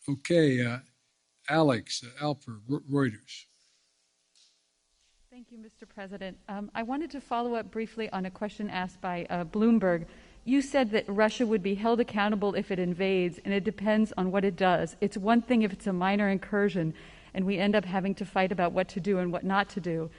Okay, Alex Alper, Reuters. Thank you, Mr. President. I wanted to follow up briefly on a question asked by Bloomberg. You said that Russia would be held accountable if it invades, and it depends on what it does. It's one thing if it's a minor incursion, and we end up having to fight about what to do and what not to do.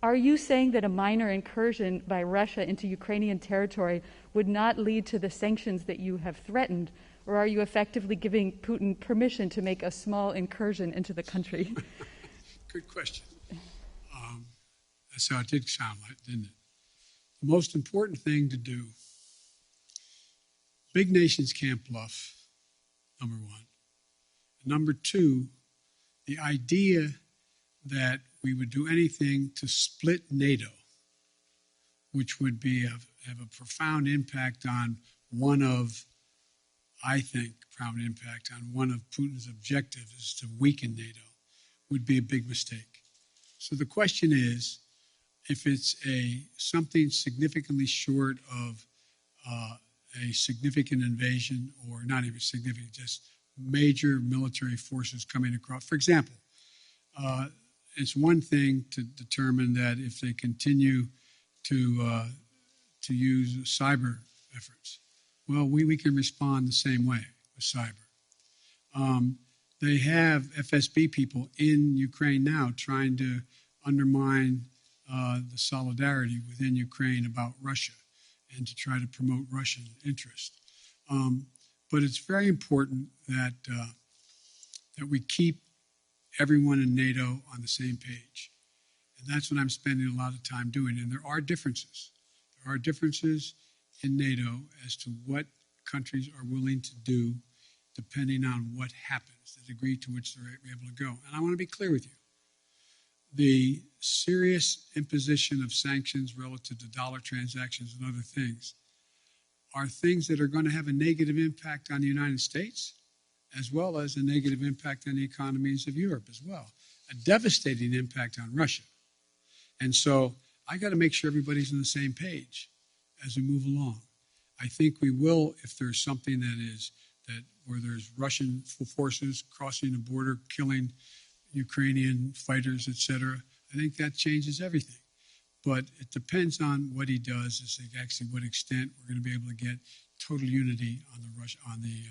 Are you saying that a minor incursion by Russia into Ukrainian territory would not lead to the sanctions that you have threatened, or are you effectively giving Putin permission to make a small incursion into the country? Good question. That's how it did sound like, didn't it? The most important thing to do, big nations can't bluff, number one. Number two, the idea that we would do anything to split NATO, which would have a profound impact on profound impact on one of Putin's objectives is to weaken NATO, would be a big mistake. So the question is, if it's something significantly short of a significant invasion, or not even significant, just major military forces coming across. For example, it's one thing to determine that if they continue to use cyber efforts, well, we can respond the same way with cyber. They have FSB people in Ukraine now trying to undermine the solidarity within Ukraine about Russia and to try to promote Russian interest. But it's very important that we keep everyone in NATO on the same page. And that's what I'm spending a lot of time doing. And there are differences. There are differences in NATO as to what countries are willing to do depending on what happens, the degree to which they're able to go. And I want to be clear with you. The serious imposition of sanctions relative to dollar transactions and other things are things that are going to have a negative impact on the United States, as well as a negative impact on the economies of Europe as well, a devastating impact on Russia. And so I got to make sure everybody's on the same page as we move along. I think we will if there's something where there's Russian forces crossing the border, killing Ukrainian fighters, etc. I think that changes everything. But it depends on what he does, as to actually what extent we're going to be able to get total unity on the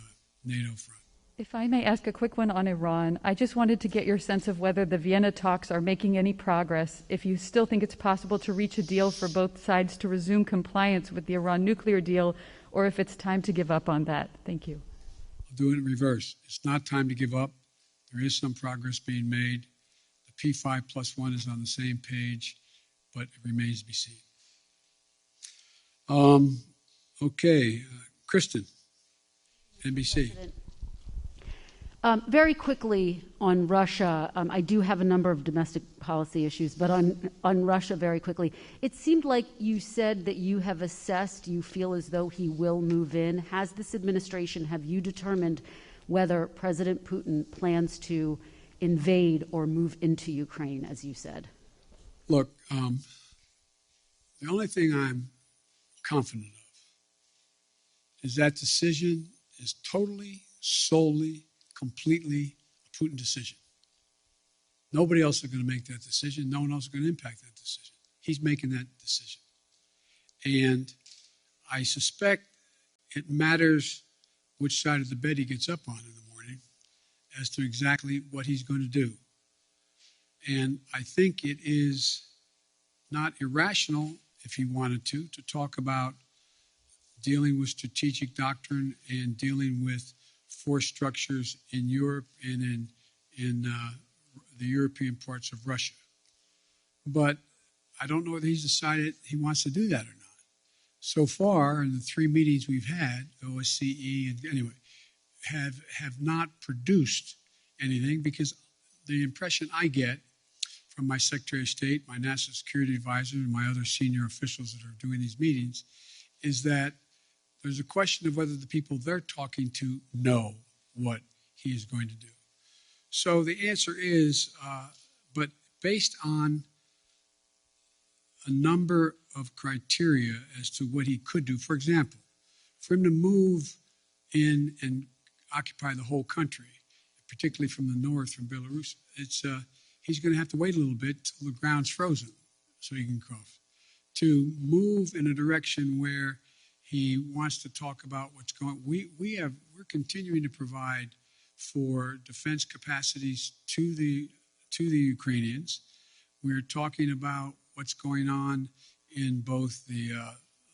NATO front. If I may ask a quick one on Iran, I just wanted to get your sense of whether the Vienna talks are making any progress, if you still think it's possible to reach a deal for both sides to resume compliance with the Iran nuclear deal, or if it's time to give up on that. Thank you. I'll do it in reverse. It's not time to give up. There is some progress being made. The P5+1 is on the same page, but it remains to be seen. Okay, Kristen, NBC. Very quickly on Russia, I do have a number of domestic policy issues, but on Russia very quickly, it seemed like you said that you have assessed, you feel as though he will move in. Has this administration, have you determined whether President Putin plans to invade or move into Ukraine, as you said? Look, the only thing I'm confident of is that decision is totally, solely, completely a Putin decision. Nobody else is going to make that decision. No one else is going to impact that decision. He's making that decision. And I suspect it matters which side of the bed he gets up on in the morning as to exactly what he's going to do. And I think it is not irrational, if he wanted to talk about dealing with strategic doctrine and dealing with force structures in Europe and in the European parts of Russia. But I don't know whether he's decided he wants to do that or not. So far, in the 3 meetings we've had, OSCE, and anyway, have not produced anything, because the impression I get from my Secretary of State, my National Security Advisor, and my other senior officials that are doing these meetings is that there's a question of whether the people they're talking to know what he is going to do. So the answer is, but based on a number of criteria as to what he could do. For example, for him to move in and occupy the whole country, particularly from the north, from Belarus, he's going to have to wait a little bit till the ground's frozen so he can cross. To move in a direction where he wants to talk about what's going. We're continuing to provide for defense capacities to the Ukrainians. We're talking about what's going on in both the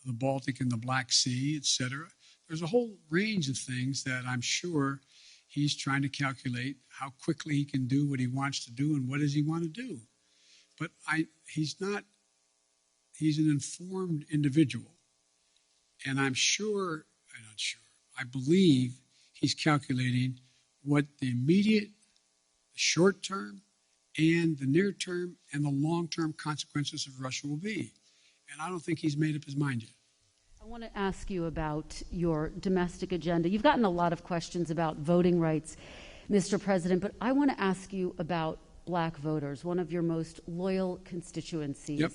Baltic and the Black Sea, et cetera. There's a whole range of things that I'm sure he's trying to calculate how quickly he can do what he wants to do and what does he want to do. But he's an informed individual. And I believe he's calculating what the immediate, short term, and the near term and the long term consequences of Russia will be. And I don't think he's made up his mind yet. I want to ask you about your domestic agenda. You've gotten a lot of questions about voting rights, Mr. President, but I want to ask you about black voters, one of your most loyal constituencies. Yep.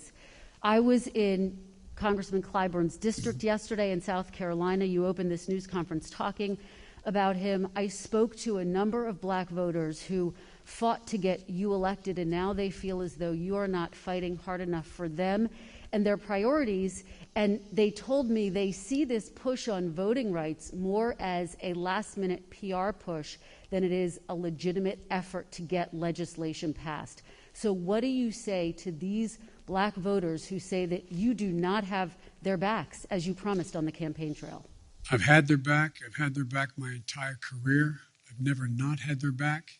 I was in Congressman Clyburn's district yesterday in South Carolina. You opened this news conference talking about him. I spoke to a number of black voters who fought to get you elected, and now they feel as though you are not fighting hard enough for them and their priorities. And they told me they see this push on voting rights more as a last-minute PR push than it is a legitimate effort to get legislation passed. So what do you say to these black voters who say that you do not have their backs, as you promised on the campaign trail? I've had their back. I've had their back my entire career. I've never not had their back.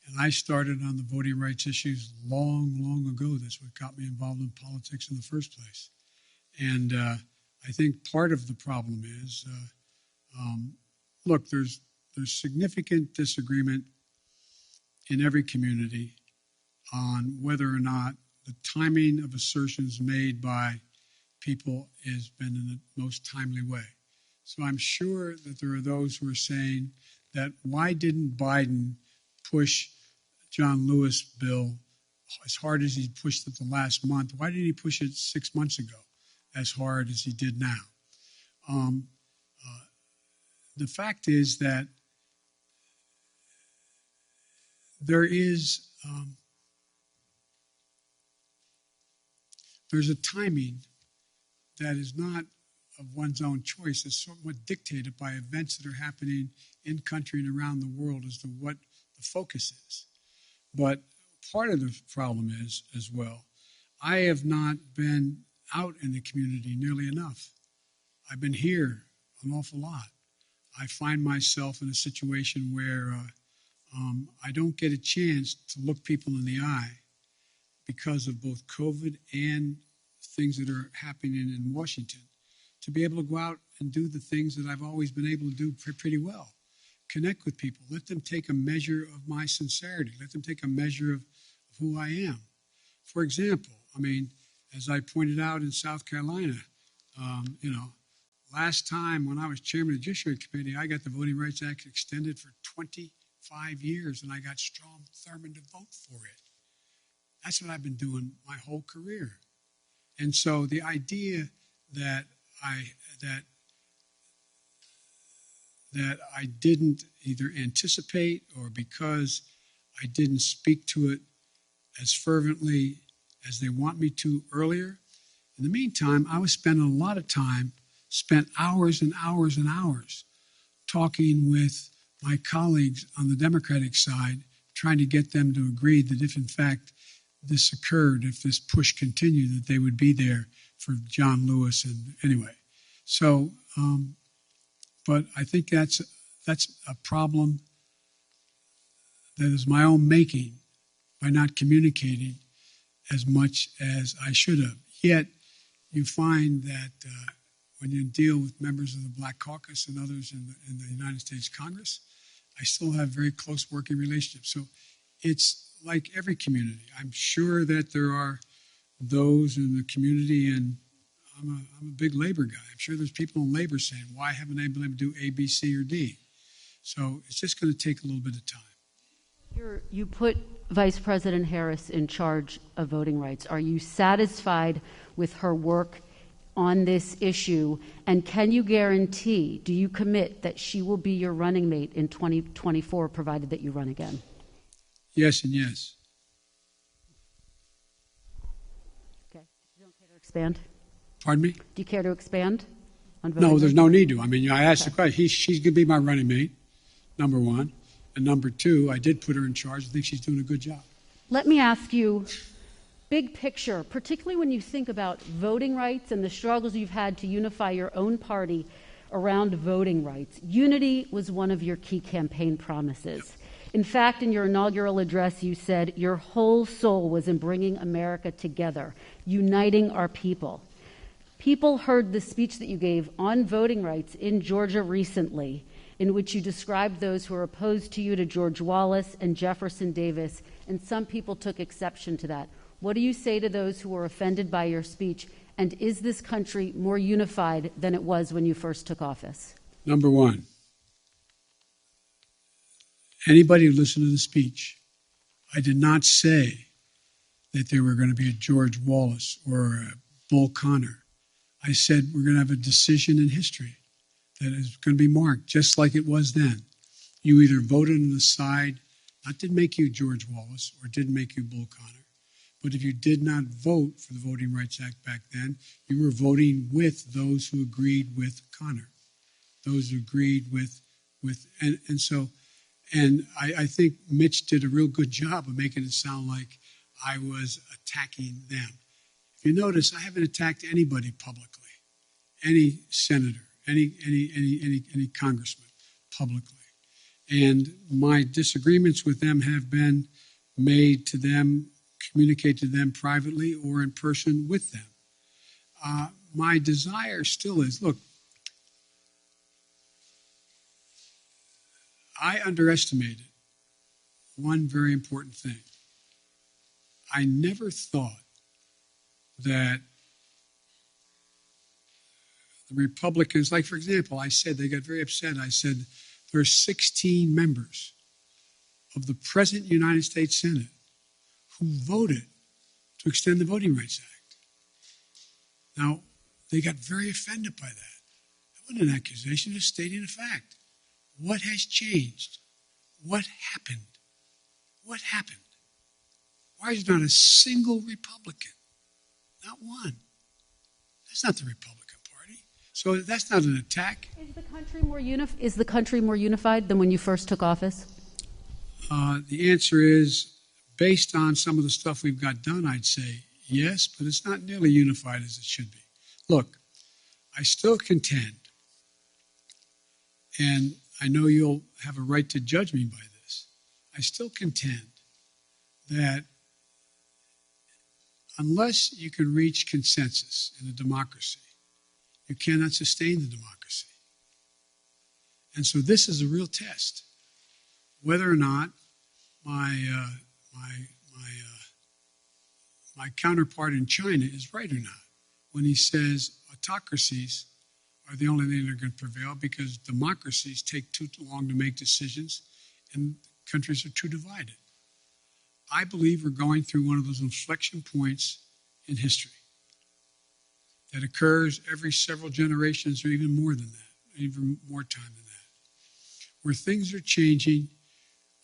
And I started on the voting rights issues long, long ago. That's what got me involved in politics in the first place. And I think part of the problem is, look, there's significant disagreement in every community on whether or not the timing of assertions made by people has been in the most timely way. So I'm sure that there are those who are saying that why didn't Biden push John Lewis bill as hard as he pushed it the last month? Why didn't he push it 6 months ago as hard as he did now? The fact is that there's a timing that is not of one's own choice. It's somewhat dictated by events that are happening in country and around the world as to what the focus is. But part of the problem is, as well, I have not been out in the community nearly enough. I've been here an awful lot. I find myself in a situation where I don't get a chance to look people in the eye because of both COVID and things that are happening in Washington, to be able to go out and do the things that I've always been able to do pretty well. Connect with people. Let them take a measure of my sincerity. Let them take a measure of who I am. For example, as I pointed out in South Carolina, last time when I was chairman of the Judiciary Committee, I got the Voting Rights Act extended for 25 years, and I got Strom Thurmond to vote for it. That's what I've been doing my whole career. And so the idea that I didn't either anticipate or because I didn't speak to it as fervently as they want me to earlier. In the meantime, I was spending a lot of time, spent hours and hours and hours talking with my colleagues on the Democratic side, trying to get them to agree that if in fact this occurred, if this push continued, that they would be there for John Lewis. And anyway, so, but I think that's a problem that is my own making by not communicating as much as I should have. Yet you find that when you deal with members of the Black Caucus and others in the United States Congress, I still have very close working relationships. So it's like every community. I'm sure that there are those in the community, and I'm a big labor guy. I'm sure there's people in labor saying, why haven't I been able to do A, B, C, or D? So it's just going to take a little bit of time. You put Vice President Harris in charge of voting rights. Are you satisfied with her work on this issue? And can you guarantee, do you commit that she will be your running mate in 2024, provided that you run again? Yes and yes. Okay. You don't care to expand? Pardon me? Do you care to expand on voting? No, there's no need to. I mean, I asked the question. She's going to be my running mate, number one. And number two, I did put her in charge. I think she's doing a good job. Let me ask you, big picture, particularly when you think about voting rights and the struggles you've had to unify your own party around voting rights. Unity was one of your key campaign promises. In fact, in your inaugural address, you said your whole soul was in bringing America together, uniting our people. People heard the speech that you gave on voting rights in Georgia recently, in which you described those who are opposed to you to George Wallace and Jefferson Davis, and some people took exception to that. What do you say to those who were offended by your speech, and is this country more unified than it was when you first took office? Number one, anybody who listened to the speech, I did not say that there were going to be a George Wallace or a Bull Connor. I said we're going to have a decision in history that is going to be marked just like it was then. You either voted on the side, that didn't make you George Wallace or didn't make you Bull Connor. But if you did not vote for the Voting Rights Act back then, you were voting with those who agreed with Connor, those who agreed with and I think Mitch did a real good job of making it sound like I was attacking them. If you notice, I haven't attacked anybody publicly, any senator, any congressman publicly. And my disagreements with them have been made to them, communicate to them privately or in person with them. My desire still is, look, I underestimated one very important thing. I never thought that the Republicans, like, for example, I said, they got very upset. I said, there are 16 members of the present United States Senate who voted to extend the Voting Rights Act. Now, they got very offended by that. That wasn't an accusation, it's stating a fact. What has changed? What happened? What happened? Why is there not a single Republican? Not one. That's not the Republican Party. So that's not an attack. Is the country more unified than when you first took office? The answer is, based on some of the stuff we've got done, I'd say yes, but it's not nearly unified as it should be. Look, I still contend, and I know you'll have a right to judge me by this, I still contend that unless you can reach consensus in a democracy, you cannot sustain the democracy. And so this is a real test, whether or not my counterpart in China is right or not when he says autocracies are the only thing that are going to prevail because democracies take too long to make decisions and countries are too divided. I believe we're going through one of those inflection points in history that occurs every several generations or even more than that, even more time than that, where things are changing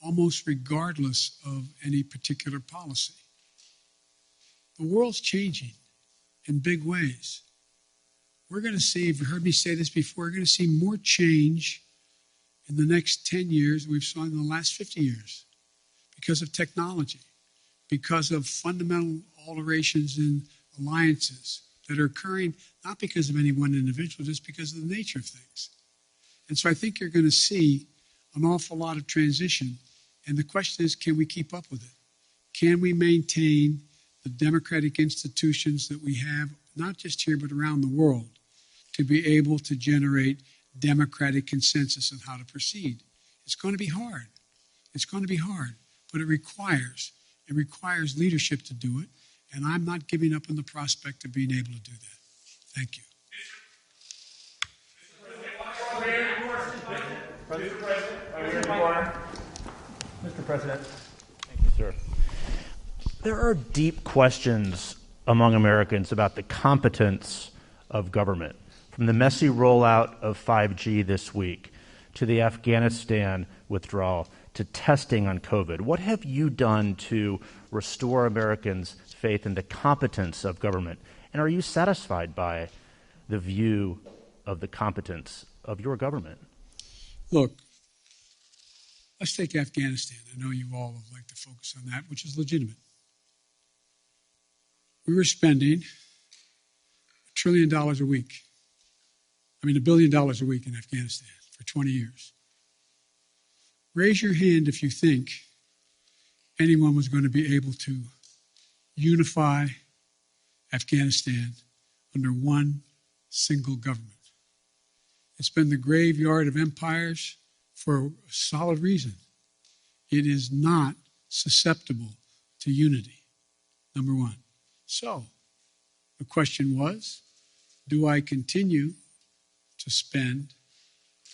almost regardless of any particular policy. The world's changing in big ways. We're going to see, if you heard me say this before, we're going to see more change in the next 10 years than we've seen in the last 50 years because of technology, because of fundamental alterations in alliances that are occurring, not because of any one individual, just because of the nature of things. And so I think you're going to see an awful lot of transition. And the question is, can we keep up with it? Can we maintain the democratic institutions that we have, not just here, but around the world, to be able to generate democratic consensus on how to proceed? It's going to be hard. It's going to be hard, but it requires leadership to do it, and I'm not giving up on the prospect of being able to do that. Thank you. Mr. President. Thank you, sir. There are deep questions among Americans about the competence of government. From the messy rollout of 5G this week to the Afghanistan withdrawal to testing on COVID, what have you done to restore Americans' faith in the competence of government? And are you satisfied by the view of the competence of your government? Look, let's take Afghanistan. I know you all would like to focus on that, which is legitimate. We were spending $1 trillion a week. $1 billion a week in Afghanistan for 20 years. Raise your hand if you think anyone was going to be able to unify Afghanistan under one single government. It's been the graveyard of empires for a solid reason. It is not susceptible to unity, number one. So, the question was, do I continue to spend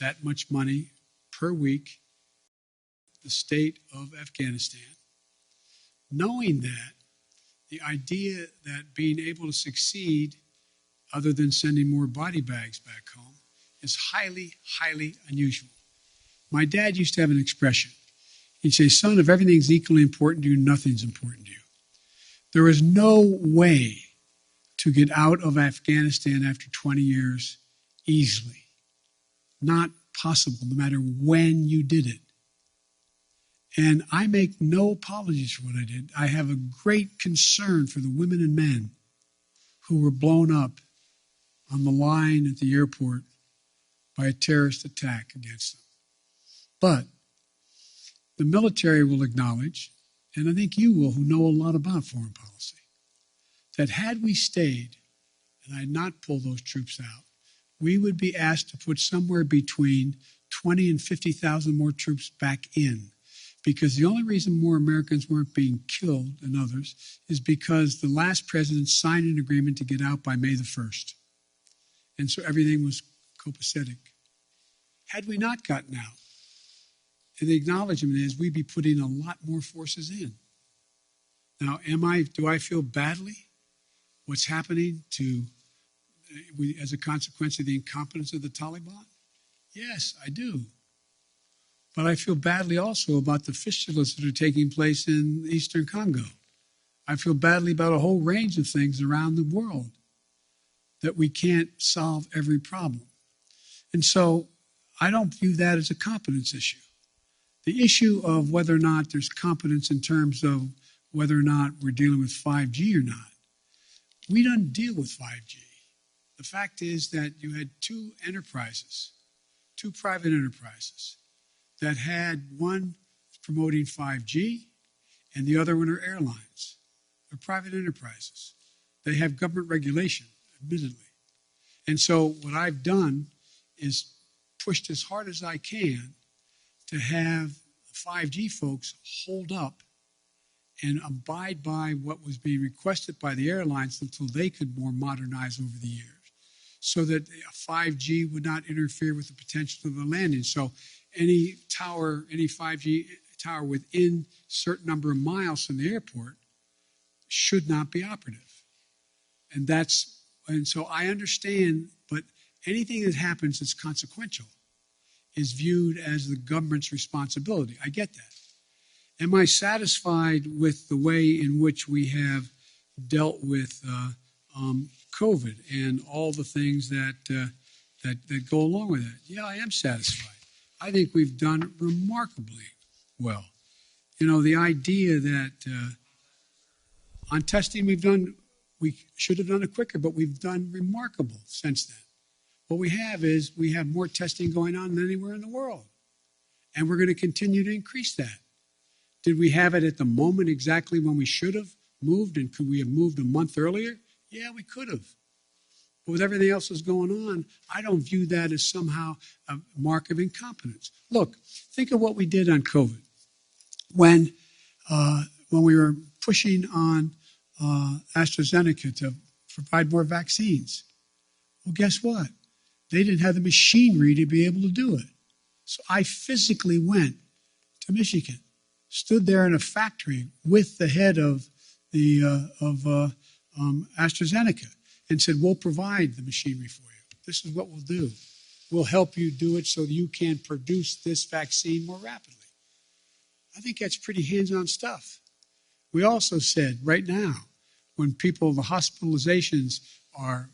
that much money per week in the state of Afghanistan, knowing that the idea that being able to succeed, other than sending more body bags back home, is highly, highly unusual. My dad used to have an expression. He'd say, son, if everything's equally important to you, nothing's important to you. There is no way to get out of Afghanistan after 20 years easily. Not possible, no matter when you did it. And I make no apologies for what I did. I have a great concern for the women and men who were blown up on the line at the airport by a terrorist attack against them. But the military will acknowledge, and I think you will, who know a lot about foreign policy, that had we stayed and I had not pulled those troops out, we would be asked to put somewhere between 20 and 50,000 more troops back in. Because the only reason more Americans weren't being killed than others is because the last president signed an agreement to get out by May the 1st. And so everything was copacetic. Had we not gotten out, and the acknowledgement is we'd be putting a lot more forces in. Now, do I feel badly what's happening as a consequence of the incompetence of the Taliban? Yes, I do. But I feel badly also about the fistulas that are taking place in eastern Congo. I feel badly about a whole range of things around the world that we can't solve every problem. And so I don't view that as a competence issue. The issue of whether or not there's competence in terms of whether or not we're dealing with 5G or not, we don't deal with 5G. The fact is that you had two private enterprises, that had one promoting 5G and the other one are airlines. They're private enterprises. They have government regulation, admittedly. And so what I've done is pushed as hard as I can to have the 5G folks hold up and abide by what was being requested by the airlines until they could more modernize over the years, so that 5G would not interfere with the potential of the landing. So any 5G tower within a certain number of miles from the airport should not be operative. And so I understand, but anything that happens that's consequential is viewed as the government's responsibility. I get that. Am I satisfied with the way in which we have dealt with COVID and all the things that go along with it? Yeah, I am satisfied. I think we've done remarkably well. You know, the idea that on testing we should have done it quicker, but we've done remarkable since then. What we have more testing going on than anywhere in the world. And we're going to continue to increase that. Did we have it at the moment exactly when we should have moved? And could we have moved a month earlier? Yeah, we could have. But with everything else that's going on, I don't view that as somehow a mark of incompetence. Look, think of what we did on COVID. When we were pushing on AstraZeneca to provide more vaccines. Well, guess what? They didn't have the machinery to be able to do it. So I physically went to Michigan, stood there in a factory with the head of AstraZeneca, and said, we'll provide the machinery for you. This is what we'll do. We'll help you do it so you can produce this vaccine more rapidly. I think that's pretty hands-on stuff. We also said right now, when people, the hospitalizations are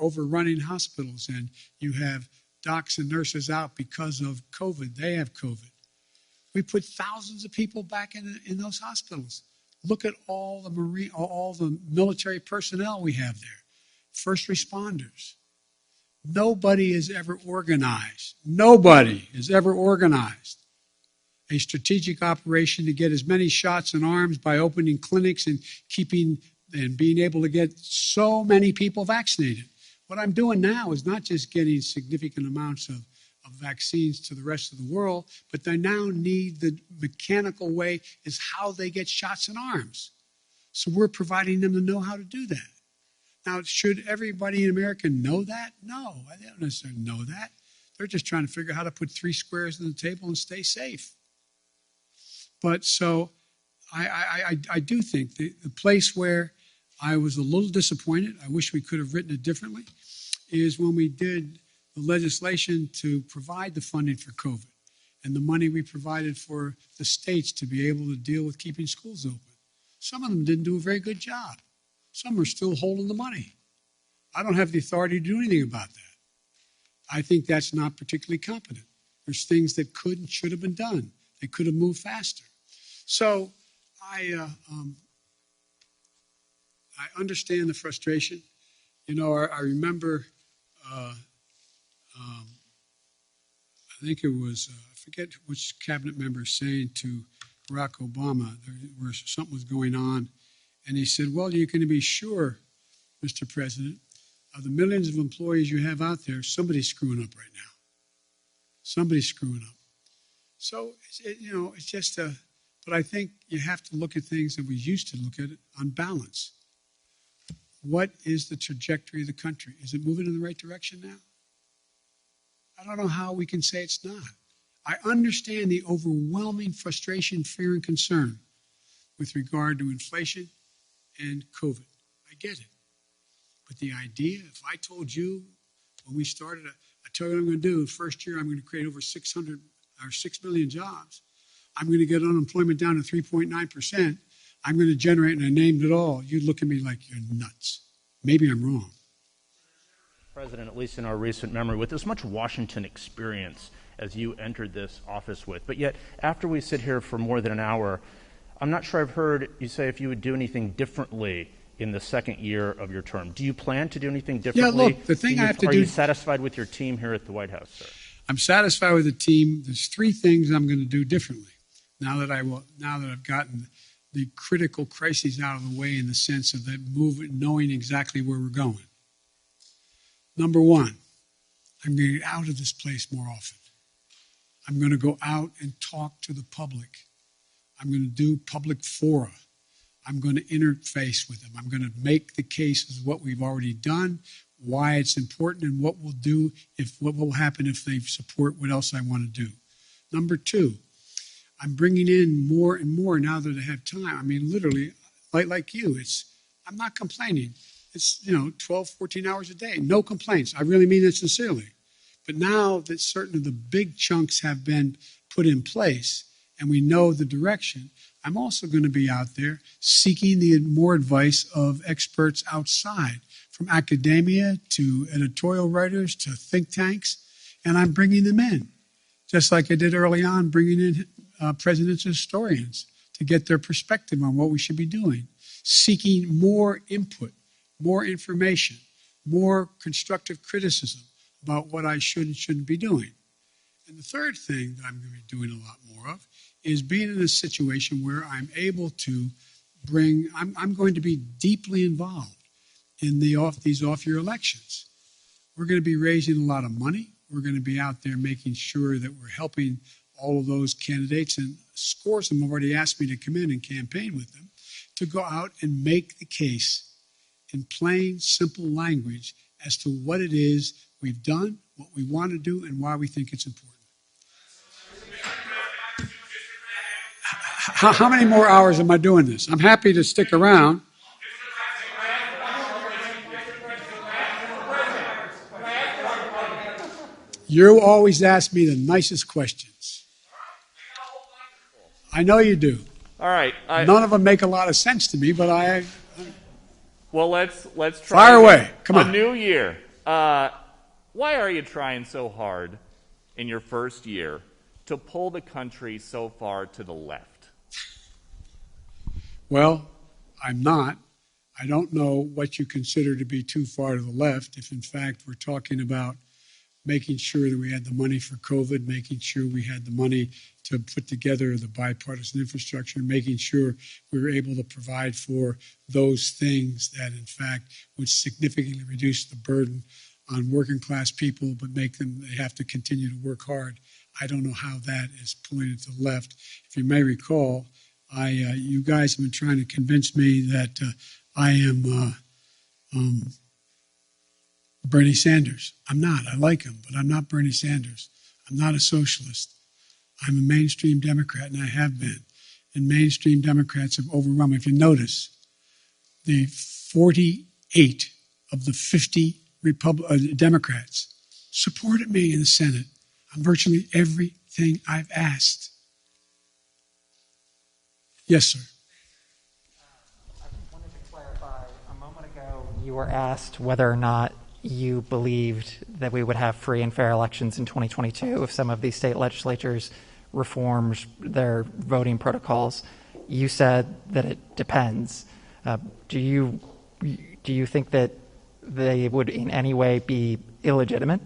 overrunning hospitals and you have docs and nurses out because of COVID, they have COVID. We put thousands of people back in those hospitals. Look at all the military personnel we have there, first responders. Nobody has ever organized a strategic operation to get as many shots in arms by opening clinics and being able to get so many people vaccinated. What I'm doing now is not just getting significant amounts of vaccines to the rest of the world, but they now need the mechanical way is how they get shots in arms. So we're providing them to know how to do that. Now, should everybody in America know that? No, they don't necessarily know that. They're just trying to figure out how to put 3 squares on the table and stay safe. But so I do think the place where I was a little disappointed, I wish we could have written it differently, is when we did the legislation to provide the funding for COVID and the money we provided for the states to be able to deal with keeping schools open. Some of them didn't do a very good job. Some are still holding the money. I don't have the authority to do anything about that. I think that's not particularly competent. There's things that could and should have been done. They could have moved faster. So I understand the frustration. You know, I remember, I think it was, I forget which cabinet member saying to Barack Obama, where something was going on, and he said, well, you're going to be sure, Mr. President, of the millions of employees you have out there, somebody's screwing up right now. Somebody's screwing up. So, it's just but I think you have to look at things that we used to look at it on balance. What is the trajectory of the country? Is it moving in the right direction now? I don't know how we can say it's not. I understand the overwhelming frustration, fear, and concern with regard to inflation and COVID. I get it. But the idea, if I told you when we started, I tell you what I'm going to do, first year I'm going to create over 6 million jobs. I'm going to get unemployment down to 3.9%. I'm going to generate, and I named it all. You'd look at me like you're nuts. Maybe I'm wrong. President, at least in our recent memory, with as much Washington experience as you entered this office with, but yet after we sit here for more than an hour, I'm not sure I've heard you say if you would do anything differently in the second year of your term. Do you plan to do anything differently? Yeah, look, the thing I have to do... Are you satisfied with your team here at the White House, sir? I'm satisfied with the team. There's 3 things I'm going to do differently now that I've gotten the critical crises out of the way in the sense of that movement, knowing exactly where we're going. Number 1, I'm going to get out of this place more often. I'm going to go out and talk to the public. I'm going to do public fora. I'm going to interface with them. I'm going to make the cases what we've already done, why it's important, and what what will happen if they support what else I want to do. Number 2, I'm bringing in more and more now that I have time. I mean, literally, like you, I'm not complaining. It's, 12, 14 hours a day. No complaints. I really mean that sincerely. But now that certain of the big chunks have been put in place and we know the direction, I'm also going to be out there seeking the more advice of experts outside, from academia to editorial writers to think tanks, and I'm bringing them in, just like I did early on, bringing in presidential historians to get their perspective on what we should be doing, seeking more input, more information, more constructive criticism about what I should and shouldn't be doing. And the third thing that I'm going to be doing a lot more of is being in a situation where I'm able to I'm going to be deeply involved in these off-year elections. We're going to be raising a lot of money. We're going to be out there making sure that we're helping all of those candidates, and scores of them have already asked me to come in and campaign with them, to go out and make the case in plain, simple language as to what it is we've done, what we want to do, and why we think it's important. How many more hours am I doing this? I'm happy to stick around. You always ask me the nicest questions. I know you do. All right. None of them make a lot of sense to me, but Well, let's try. Fire away. Come on. A new year. Why are you trying so hard in your first year to pull the country so far to the left? Well, I'm not. I don't know what you consider to be too far to the left. If in fact we're talking about making sure that we had the money for COVID, making sure we had the money to put together the bipartisan infrastructure, making sure we were able to provide for those things that in fact would significantly reduce the burden on working class people, but make them, they have to continue to work hard. I don't know how that is pulling it to the left. If you may recall, you guys have been trying to convince me that I am Bernie Sanders. I'm not. I like him, but I'm not Bernie Sanders. I'm not a socialist. I'm a mainstream Democrat, and I have been. And mainstream Democrats have overrun me. If you notice, the 48 of the 50 Democrats supported me in the Senate on virtually everything I've asked. Yes, sir. I wanted to clarify. A moment ago, you were asked whether or not you believed that we would have free and fair elections in 2022 if some of these state legislatures reformed their voting protocols. You said that it depends. Do you think that they would in any way be illegitimate?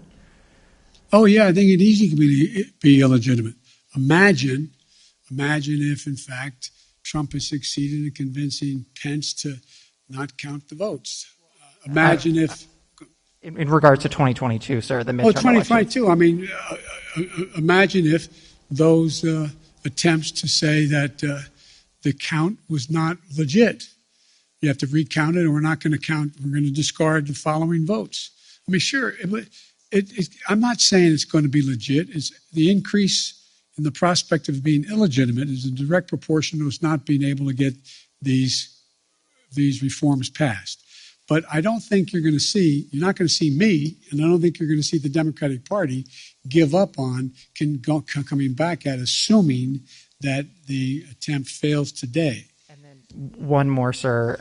Oh, yeah, I think it easily can be illegitimate. Imagine if, in fact, Trump has succeeded in convincing Pence to not count the votes. Imagine if... In regards to 2022, sir, the midterm Oh, 2022. elections. I mean, imagine if those attempts to say that the count was not legit. You have to recount it, and we're not going to count. We're going to discard the following votes. I mean, sure, I'm not saying it's going to be legit. It's the increase in the prospect of being illegitimate is a direct proportion to us not being able to get these reforms passed. But I don't think you're not going to see me, and I don't think you're going to see the Democratic Party give up on coming back at assuming that the attempt fails today. And then one more, sir.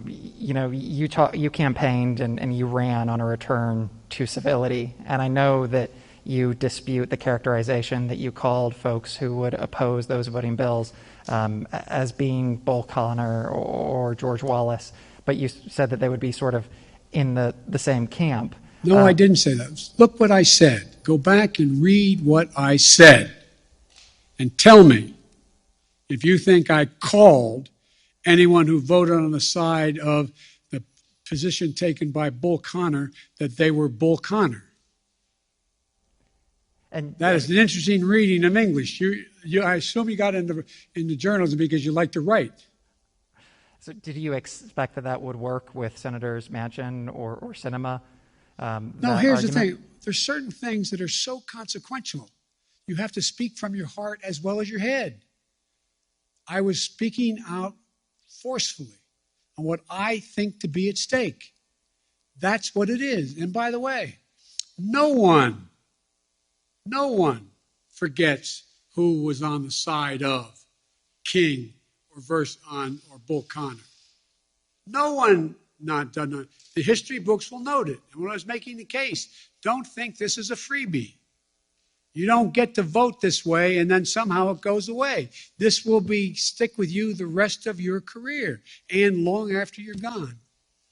You campaigned and you ran on a return to civility, and I know that you dispute the characterization that you called folks who would oppose those voting bills as being Bull Connor or George Wallace. But you said that they would be sort of in the same camp. No, I didn't say that. Look what I said. Go back and read what I said and tell me if you think I called anyone who voted on the side of the position taken by Bull Connor that they were Bull Connor. And that is an interesting reading of English. I assume you got into journalism because you like to write. So did you expect that would work with Senators Manchin or Sinema? No, here's the thing. There's certain things that are so consequential. You have to speak from your heart as well as your head. I was speaking out forcefully on what I think to be at stake. That's what it is. And by the way, no one forgets who was on the side of King or Bull Connor. No one done that. The history books will note it. And when I was making the case, don't think this is a freebie. You don't get to vote this way and then somehow it goes away. This will stick with you the rest of your career and long after you're gone.